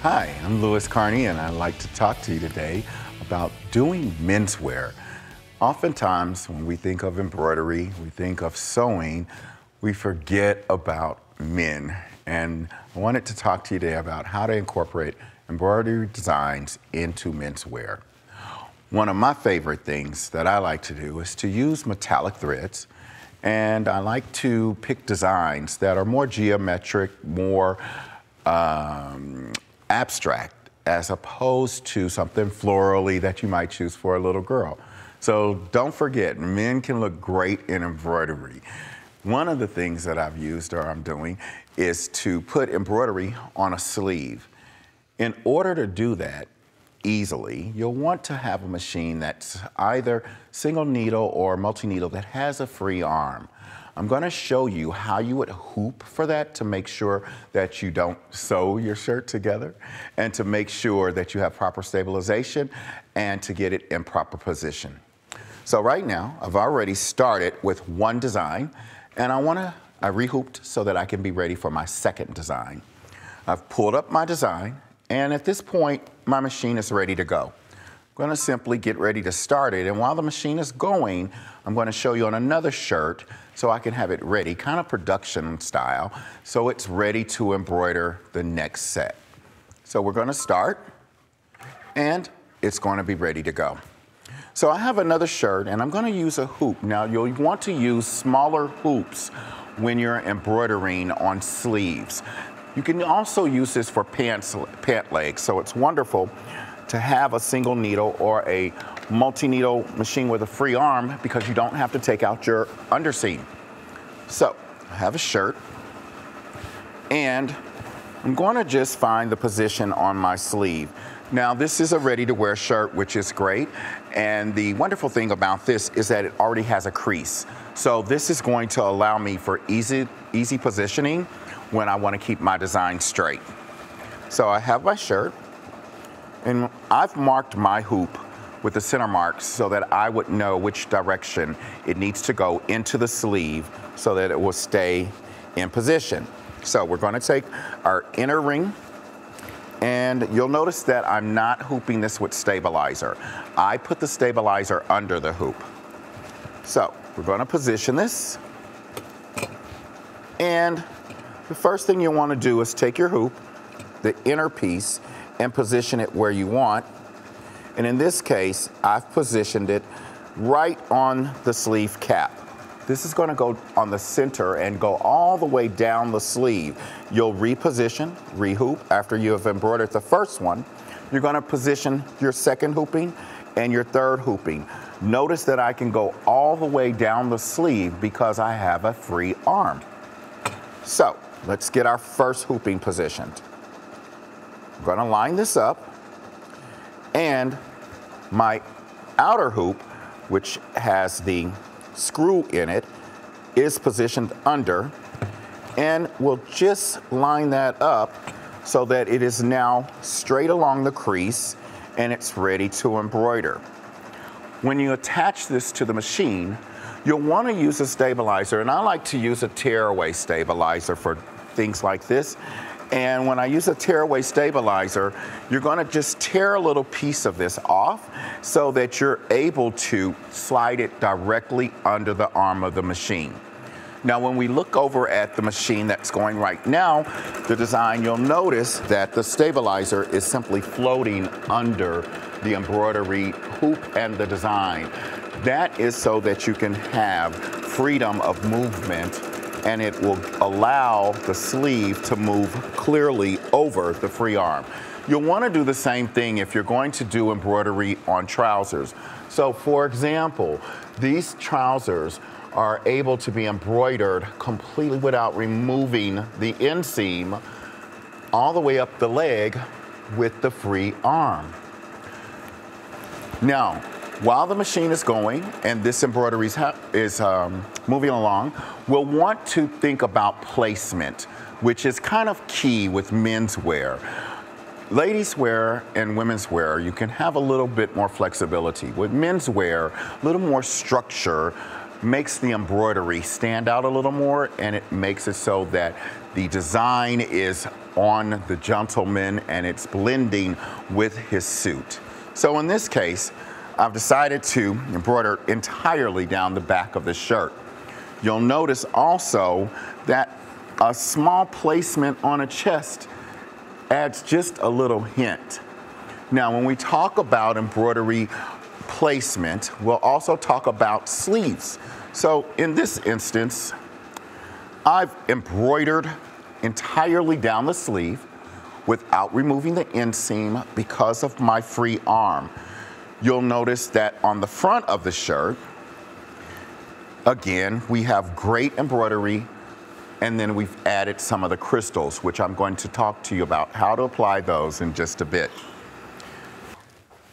Hi, I'm Louis Carney, and I'd like to talk to you today about doing menswear. Oftentimes, when we think of embroidery, we think of sewing, we forget about men. And I wanted to talk to you today about how to incorporate embroidery designs into menswear. One of my favorite things that I like to do is to use metallic threads, and I like to pick designs that are more geometric, more abstract, as opposed to something florally that you might choose for a little girl. So don't forget, men can look great in embroidery. One of the things that I've used, or I'm doing, is to put embroidery on a sleeve. In order to do that easily, you'll want to have a machine that's either single needle or multi-needle that has a free arm. I'm going to show you how you would hoop for that to make sure that you don't sew your shirt together, and to make sure that you have proper stabilization and to get it in proper position. So right now, I've already started with one design, and I rehooped so that I can be ready for my second design. I've pulled up my design, and at this point, my machine is ready to go. I'm going to simply get ready to start it, and while the machine is going, I'm going to show you on another shirt so I can have it ready, kind of production style, so it's ready to embroider the next set. So we're going to start, and it's going to be ready to go. So I have another shirt, and I'm going to use a hoop. Now, you'll want to use smaller hoops when you're embroidering on sleeves. You can also use this for pant legs, so it's wonderful to have a single needle or a multi-needle machine with a free arm, because you don't have to take out your underseam. So I have a shirt, and I'm going to just find the position on my sleeve. Now, this is a ready-to-wear shirt, which is great, and the wonderful thing about this is that it already has a crease. So this is going to allow me for easy positioning when I want to keep my design straight. So I have my shirt, and I've marked my hoop with the center marks so that I would know which direction it needs to go into the sleeve so that it will stay in position. So we're going to take our inner ring, and you'll notice that I'm not hooping this with stabilizer. I put the stabilizer under the hoop. So we're going to position this, and the first thing you want to do is take your hoop, the inner piece, and position it where you want. And in this case, I've positioned it right on the sleeve cap. This is going to go on the center and go all the way down the sleeve. You'll reposition, rehoop after you have embroidered the first one. You're going to position your second hooping and your third hooping. Notice that I can go all the way down the sleeve because I have a free arm. So let's get our first hooping positioned. I'm going to line this up, and my outer hoop, which has the screw in it, is positioned under, and we'll just line that up so that it is now straight along the crease and it's ready to embroider. When you attach this to the machine, you'll want to use a stabilizer, and I like to use a tearaway stabilizer for things like this. And when I use a tearaway stabilizer, you're going to just tear a little piece of this off so that you're able to slide it directly under the arm of the machine. Now, when we look over at the machine that's going right now, the design, you'll notice that the stabilizer is simply floating under the embroidery hoop and the design. That is so that you can have freedom of movement, and it will allow the sleeve to move clearly over the free arm. You'll want to do the same thing if you're going to do embroidery on trousers. So for example, these trousers are able to be embroidered completely without removing the inseam all the way up the leg with the free arm. Now, while the machine is going and this embroidery is moving along, we'll want to think about placement, which is kind of key with menswear. Ladies wear and women's wear, you can have a little bit more flexibility. With menswear, a little more structure makes the embroidery stand out a little more, and it makes it so that the design is on the gentleman and it's blending with his suit. So in this case, I've decided to embroider entirely down the back of the shirt. You'll notice also that a small placement on a chest adds just a little hint. Now, when we talk about embroidery placement, we'll also talk about sleeves. So in this instance, I've embroidered entirely down the sleeve without removing the inseam because of my free arm. You'll notice that on the front of the shirt, again, we have great embroidery, and then we've added some of the crystals, which I'm going to talk to you about how to apply those in just a bit.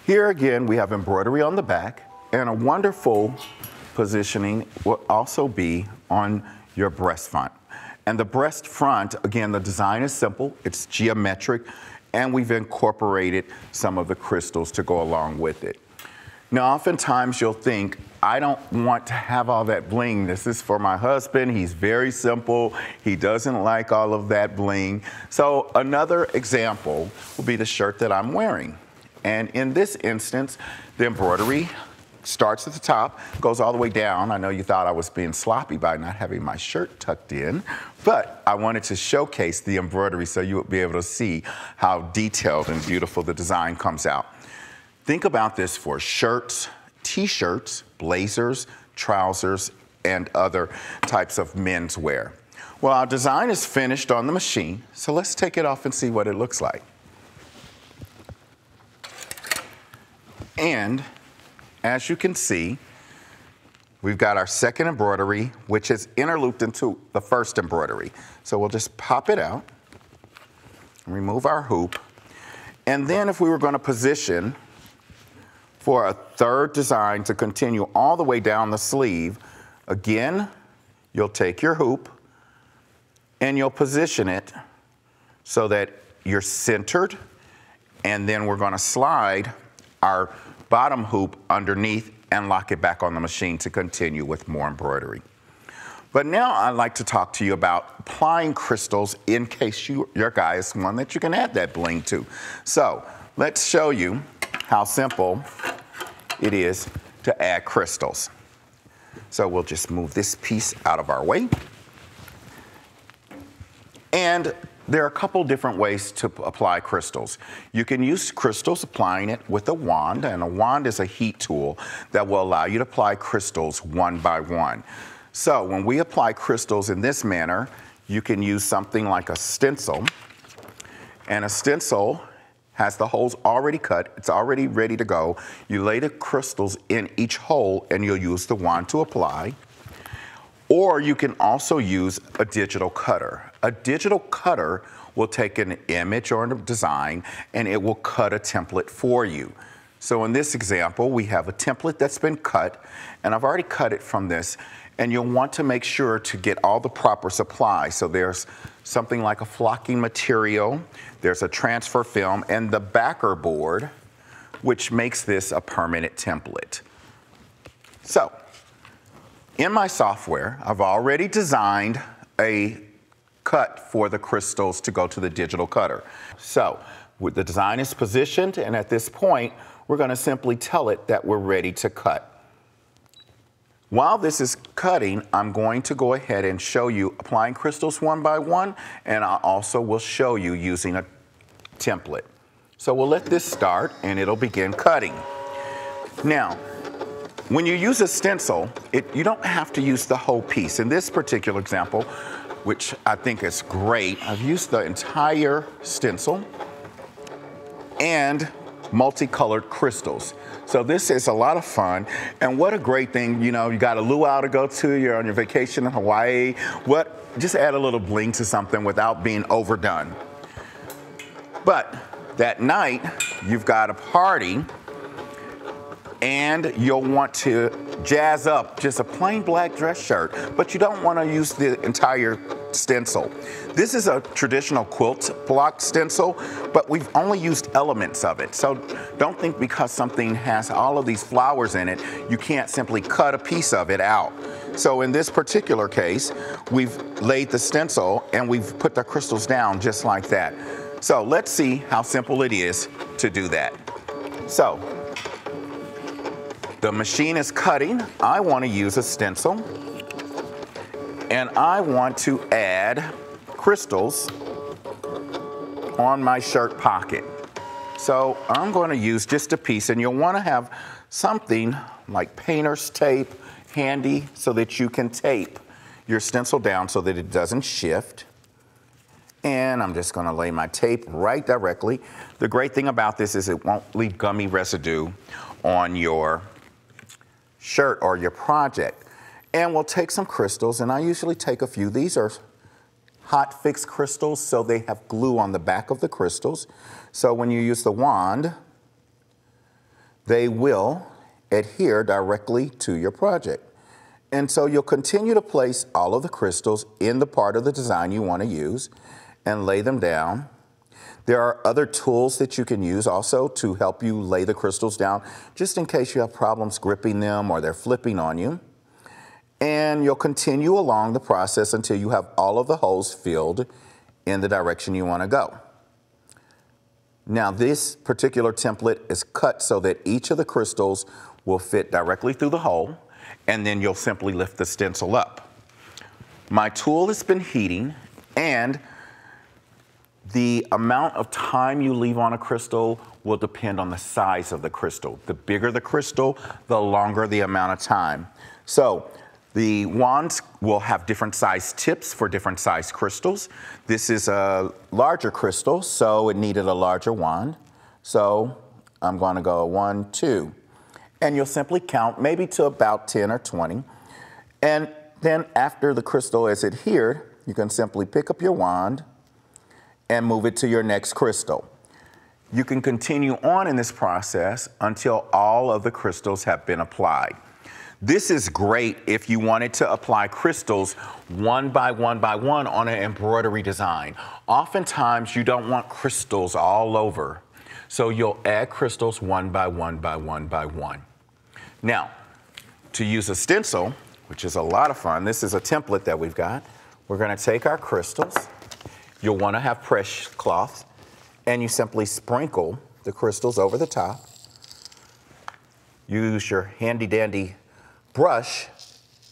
Here again, we have embroidery on the back, and a wonderful positioning will also be on your breast front. And the breast front, again, the design is simple, it's geometric, and we've incorporated some of the crystals to go along with it. Now, oftentimes you'll think, I don't want to have all that bling. This is for my husband. He's very simple. He doesn't like all of that bling. So another example will be the shirt that I'm wearing. And in this instance, the embroidery starts at the top, goes all the way down. I know you thought I was being sloppy by not having my shirt tucked in, but I wanted to showcase the embroidery so you would be able to see how detailed and beautiful the design comes out. Think about this for shirts, t-shirts, blazers, trousers, and other types of menswear. Well, our design is finished on the machine, so let's take it off and see what it looks like. And as you can see, we've got our second embroidery, which is interlooped into the first embroidery. So we'll just pop it out, remove our hoop, and then if we were going to position for a third design to continue all the way down the sleeve, again, you'll take your hoop and you'll position it so that you're centered, and then we're going to slide our bottom hoop underneath and lock it back on the machine to continue with more embroidery. But now I'd like to talk to you about applying crystals in case your guy is one that you can add that bling to. So let's show you how simple it is to add crystals. So we'll just move this piece out of our way. And there are a couple different ways to apply crystals. You can use crystals applying it with a wand, and a wand is a heat tool that will allow you to apply crystals one by one. So when we apply crystals in this manner, you can use something like a stencil, and a stencil has the holes already cut, it's already ready to go. You lay the crystals in each hole and you'll use the wand to apply. Or you can also use a digital cutter. A digital cutter will take an image or a design and it will cut a template for you. So in this example, we have a template that's been cut, and I've already cut it from this, and you'll want to make sure to get all the proper supplies. So there's something like a flocking material, there's a transfer film, and the backer board, which makes this a permanent template. So, in my software, I've already designed a cut for the crystals to go to the digital cutter. So, the design is positioned, and at this point, we're going to simply tell it that we're ready to cut. While this is cutting, I'm going to go ahead and show you applying crystals one by one, and I also will show you using a template. So we'll let this start, and it'll begin cutting. Now, when you use a stencil, you don't have to use the whole piece. In this particular example, which I think is great, I've used the entire stencil and multicolored crystals. So this is a lot of fun, and what a great thing, you know, you got a luau to go to, you're on your vacation in Hawaii, just add a little bling to something without being overdone. But that night, you've got a party, and you'll want to jazz up just a plain black dress shirt, but you don't want to use the entire stencil. This is a traditional quilt block stencil, but we've only used elements of it. So don't think because something has all of these flowers in it, you can't simply cut a piece of it out. So in this particular case, we've laid the stencil and we've put the crystals down just like that. So let's see how simple it is to do that. So the machine is cutting. I want to use a stencil and I want to add crystals on my shirt pocket. So I'm going to use just a piece, and you'll want to have something like painter's tape handy so that you can tape your stencil down so that it doesn't shift. And I'm just going to lay my tape right directly. The great thing about this is it won't leave gummy residue on your shirt or your project. And we'll take some crystals, and I usually take a few. These are hot fix crystals, so they have glue on the back of the crystals. So when you use the wand, they will adhere directly to your project. And so you'll continue to place all of the crystals in the part of the design you want to use and lay them down. There are other tools that you can use also to help you lay the crystals down, just in case you have problems gripping them or they're flipping on you. And you'll continue along the process until you have all of the holes filled in the direction you want to go. Now this particular template is cut so that each of the crystals will fit directly through the hole, and then you'll simply lift the stencil up. My tool has been heating, and the amount of time you leave on a crystal will depend on the size of the crystal. The bigger the crystal, the longer the amount of time. So the wands will have different size tips for different size crystals. This is a larger crystal, so it needed a larger wand. So I'm going to go 1, 2. And you'll simply count maybe to about 10 or 20. And then after the crystal is adhered, you can simply pick up your wand and move it to your next crystal. You can continue on in this process until all of the crystals have been applied. This is great if you wanted to apply crystals one by one by one on an embroidery design. Oftentimes you don't want crystals all over, so you'll add crystals one by one by one by one. Now, to use a stencil, which is a lot of fun, this is a template that we've got. We're going to take our crystals. You'll want to have press cloths, and you simply sprinkle the crystals over the top. Use your handy dandy brush,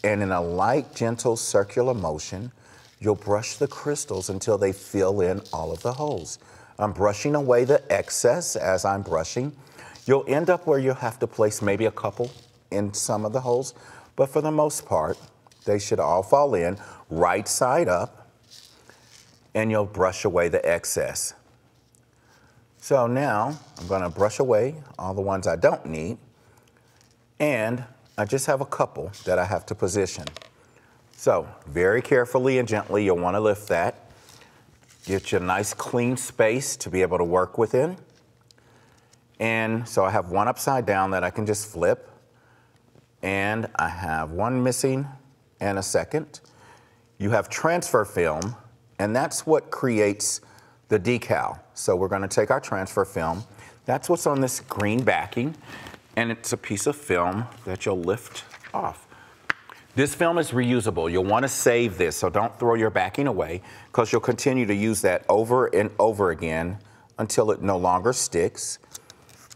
and in a light, gentle, circular motion, you'll brush the crystals until they fill in all of the holes. I'm brushing away the excess as I'm brushing. You'll end up where you'll have to place maybe a couple in some of the holes, but for the most part, they should all fall in right side up, and you'll brush away the excess. So now I'm going to brush away all the ones I don't need, and I just have a couple that I have to position. So very carefully and gently, you'll want to lift that. Get you a nice clean space to be able to work within. And so I have one upside down that I can just flip. And I have one missing and a second. You have transfer film, and that's what creates the decal. So we're going to take our transfer film. That's what's on this green backing. And it's a piece of film that you'll lift off. This film is reusable. You'll want to save this, so don't throw your backing away, because you'll continue to use that over and over again until it no longer sticks.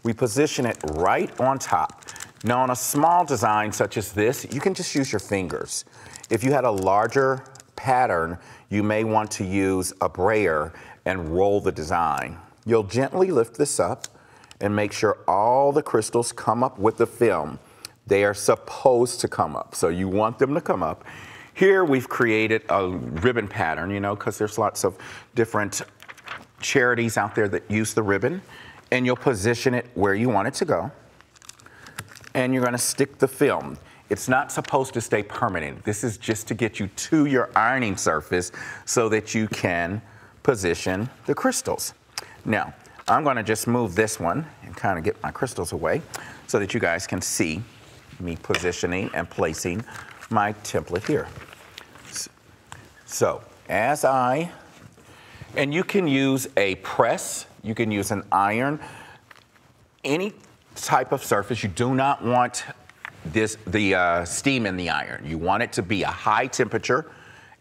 We position it right on top. Now on a small design such as this, you can just use your fingers. If you had a larger pattern, you may want to use a brayer and roll the design. You'll gently lift this up and make sure all the crystals come up with the film. They are supposed to come up, so you want them to come up. Here we've created a ribbon pattern, you know, because there's lots of different charities out there that use the ribbon, and you'll position it where you want it to go, and you're going to stick the film. It's not supposed to stay permanent. This is just to get you to your ironing surface so that you can position the crystals. Now, I'm going to just move this one and kind of get my crystals away so that you guys can see me positioning and placing my template here. So and you can use a press, you can use an iron, any type of surface. You do not want the steam in the iron. You want it to be a high temperature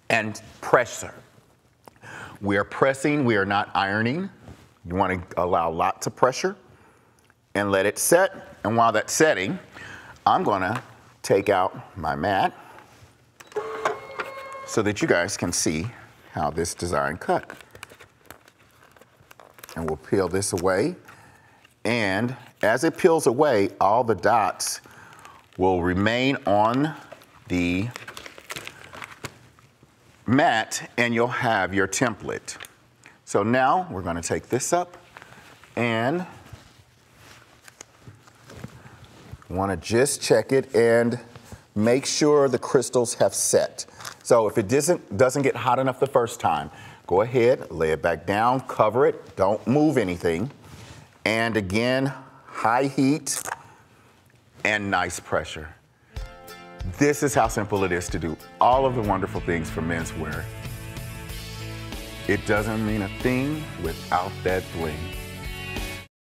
and pressure. We are pressing, we are not ironing. You want to allow lots of pressure and let it set. And while that's setting, I'm going to take out my mat so that you guys can see how this design cut. And we'll peel this away. And as it peels away, all the dots will remain on the mat and you'll have your template. So now we're going to take this up and want to just check it and make sure the crystals have set. So if it doesn't get hot enough the first time, go ahead, lay it back down, cover it, don't move anything. And again, high heat and nice pressure. This is how simple it is to do all of the wonderful things for menswear. It doesn't mean a thing without that bling.